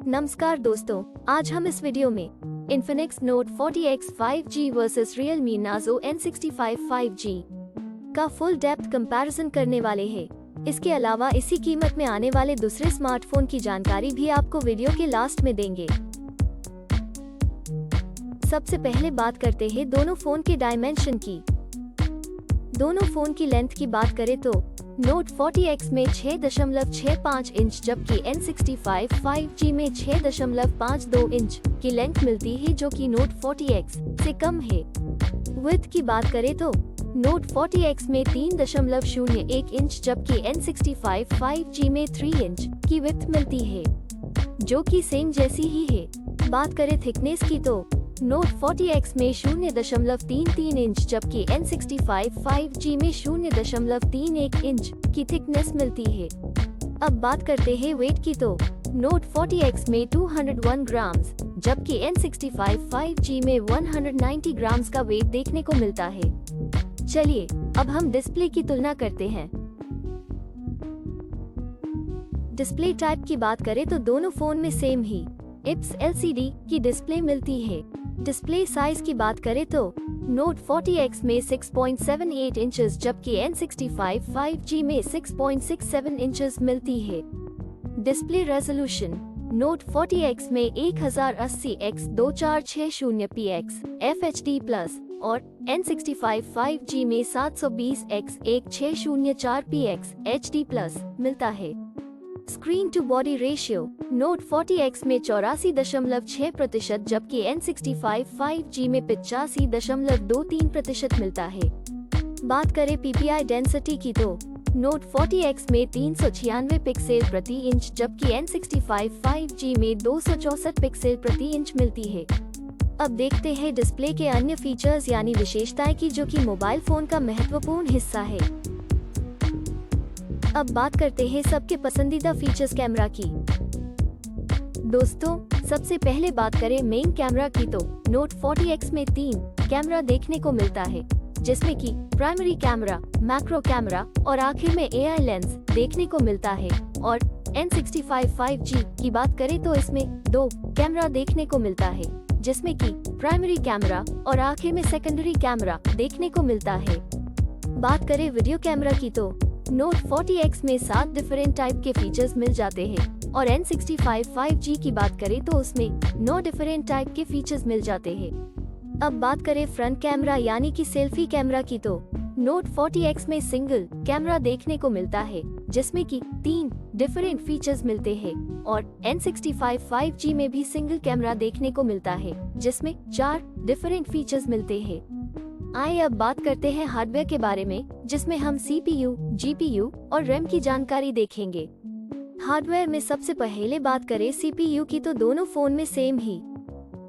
नमस्कार दोस्तों, आज हम इस वीडियो में Infinix Note 40X 5G versus Realme Nazo N65 5G का फुल डेप्थ कंपैरिजन करने वाले हैं। इसके अलावा इसी कीमत में आने वाले दूसरे स्मार्टफोन की जानकारी भी आपको वीडियो के लास्ट में देंगे। सबसे पहले बात करते हैं दोनों फोन के डायमेंशन की। दोनों फोन की लेंथ की बात करें तो Note 40X में 6.65 इंच जबकि N65 5G में 6.52 इंच की लेंथ मिलती है, जो कि Note 40X से कम है। विड्थ की बात करें तो Note 40X में 3.01 इंच जबकि N65 5G में 3 इंच की विड्थ मिलती है, जो कि सेम जैसी ही है। बात करें थिकनेस की तो Note 40X में 0.33 इंच जबकि N65 5G में 0.31 इंच की थिकनेस मिलती है। अब बात करते हैं वेट की तो Note 40X में 201 ग्राम्स जबकि N65 5G में 190 ग्राम्स का वेट देखने को मिलता है। चलिए अब हम डिस्प्ले की तुलना करते हैं। डिस्प्ले टाइप की बात करें तो दोनों फोन में सेम ही IPS LCD की डिस्प्ले मिलती है। डिस्प्ले साइज की बात करें तो Note 40X में 6.78 इंचेस जबकि N65 5G में 6.67 इंचेस मिलती है। डिस्प्ले रेजोल्यूशन Note 40X में 1080x2460 px और N65 5G में 720x1604 px HD+ मिलता है। Screen to body ratio Note 40X में 84.6% जबकि N65 5G में 85.23% मिलता है। बात करें PPI डेंसिटी की तो Note 40X में 396 पिक्सल प्रति इंच जबकि N65 5G में 264 पिक्सल प्रति इंच मिलती है। अब देखते हैं डिस्प्ले के अन्य फीचर्स यानी विशेषताएं की, जो कि मोबाइल फोन का महत्वपूर्ण हिस्सा है। अब बात करते हैं सबके पसंदीदा फीचर्स कैमरा की। दोस्तों, सबसे पहले बात करें मेन कैमरा की तो Note 40X में 3 कैमरा देखने को मिलता है, जिसमें कि प्राइमरी कैमरा, मैक्रो कैमरा और आखिर में AI लेंस देखने को मिलता है। और N65 5G की बात करें तो इसमें 2 कैमरा देखने को मिलता है, जिसमें कि प्राइमरी कैमरा और आखिर में सेकेंडरी कैमरा देखने को मिलता है। बात करें वीडियो कैमरा की तो Note 40X में 7 डिफरेंट टाइप के फीचर्स मिल जाते हैं और N65 5G की बात करें तो उसमें 9 डिफरेंट टाइप के फीचर्स मिल जाते हैं। अब बात करें फ्रंट कैमरा यानी कि सेल्फी कैमरा की तो Note 40X में सिंगल कैमरा देखने को मिलता है, जिसमें कि 3 डिफरेंट फीचर्स मिलते हैं और N65 5G में भी सिंगल कैमरा देखने को मिलता है, जिसमें 4 डिफरेंट फीचर्स मिलते हैं। आइए अब बात करते हैं हार्डवेयर के बारे में, जिसमें हम CPU, GPU और RAM की जानकारी देखेंगे। हार्डवेयर में सबसे पहले बात करें CPU की तो दोनों फोन में सेम ही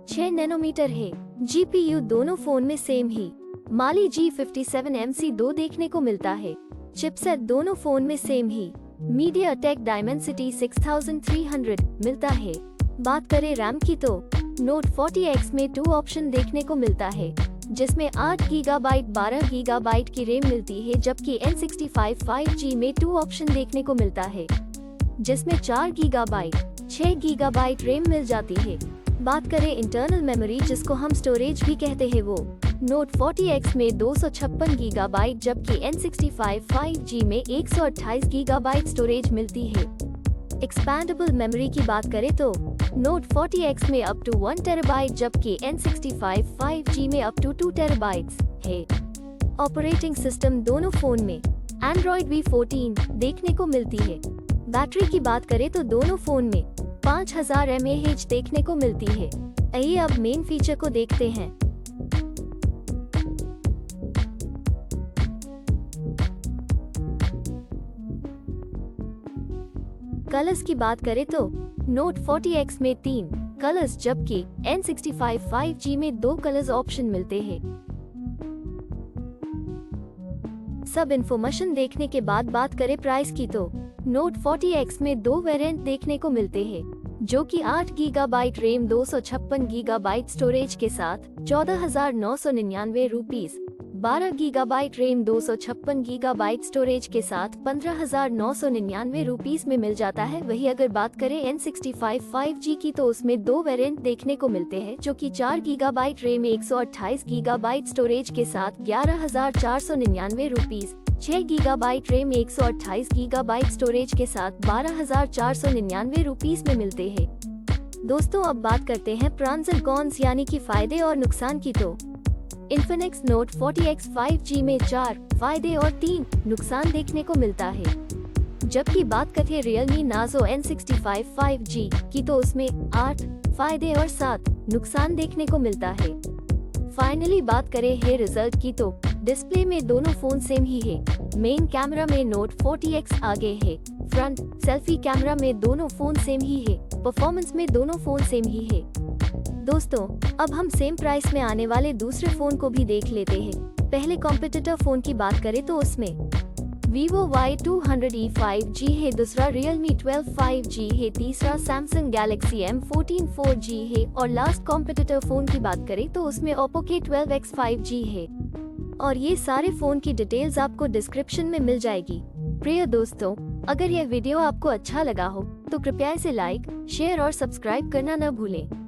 6 नैनोमीटर है। GPU दोनों फोन में सेम ही Mali G57MC2 देखने को मिलता है। चिपसेट दोनों फोन में सेम ही MediaTek Dimensity 6300 मिलता है। बात करें RAM की तो Note 40X में 2 ऑप्शन देखने को मिलता है, जिसमें 8 GB 12 GB की रैम मिलती है, जबकि N65 5G में 2 ऑप्शन देखने को मिलता है, जिसमें 4 GB 6 GB रैम मिल जाती है। बात करें इंटरनल मेमोरी, जिसको हम स्टोरेज भी कहते हैं, वो Note 40X में 256 GB जबकि N65 5G में 128 GB स्टोरेज मिलती है। एक्सपैंडेबल मेमोरी की बात करें तो Note 40X में अप टू 1 TB जबकि N65 5G में अप टू 2 TB है। ऑपरेटिंग सिस्टम दोनों फोन में Android V14 देखने को मिलती है। बैटरी की बात करें तो दोनों फोन में 5000 mAh देखने को मिलती है। आइए अब मेन फीचर को देखते हैं। कलर्स की बात करें तो Note 40X में 3 कलर्स जबकि N65 5G में 2 कलर्स ऑप्शन मिलते हैं। सब इन्फॉर्मेशन देखने के बाद बात करें प्राइस की तो Note 40X में 2 वेरिएंट देखने को मिलते हैं, जो कि 8 GB रैम 256 GB स्टोरेज के साथ 14,999 rupees, 12 gigabyte RAM 256 gigabyte storage के साथ 15,999 रुपीस में मिल जाता है। वही अगर बात करें N65 5G की तो उसमें दो वेरिएंट देखने को मिलते हैं, जो कि 4 गीगाबाइट रैम 128 गीगाबाइट स्टोरेज के साथ 11,499 rupees, 6 gigabyte RAM 128 gigabyte storage के साथ 12,499 रुपीस में मिलते हैं। दोस्तों अब बात करते हैं प्रॉन्स एंड कॉन्स यानी कि फायदे और नुकसान की। तो इन्फिनिक्स नोट 40X 5G में 4 फायदे और 3 नुकसान देखने को मिलता है, जबकि बात करें रियलमी नार्जो N65 5G की तो उसमें 8 फायदे और 7 नुकसान देखने को मिलता है। फाइनली बात करें है रिजल्ट की तो डिस्प्ले में दोनों फोन सेम ही है। मेन कैमरा में नोट 40X आगे है, फ्रंट सेल्फी कैमरा में दोनों फोन सेम ही है, परफॉर्मेंस में दोनों फोन सेम ही है। दोस्तों अब हम सेम प्राइस में आने वाले दूसरे फोन को भी देख लेते हैं। पहले कॉम्पिटिटर फोन की बात करें तो उसमें Vivo Y200e 5G है, दूसरा Realme 12 5G है, तीसरा Samsung Galaxy M14 4G है और लास्ट कॉम्पिटिटर फोन की बात करें तो उसमें Oppo K12X 5G है। और ये सारे फोन की डिटेल्स आपको डिस्क्रिप्शन में मिल जाएगी। प्रिय दोस्तों, अगर यह वीडियो आपको अच्छा लगा हो तो कृपया इसे लाइक, शेयर और सब्सक्राइब करना न भूलें।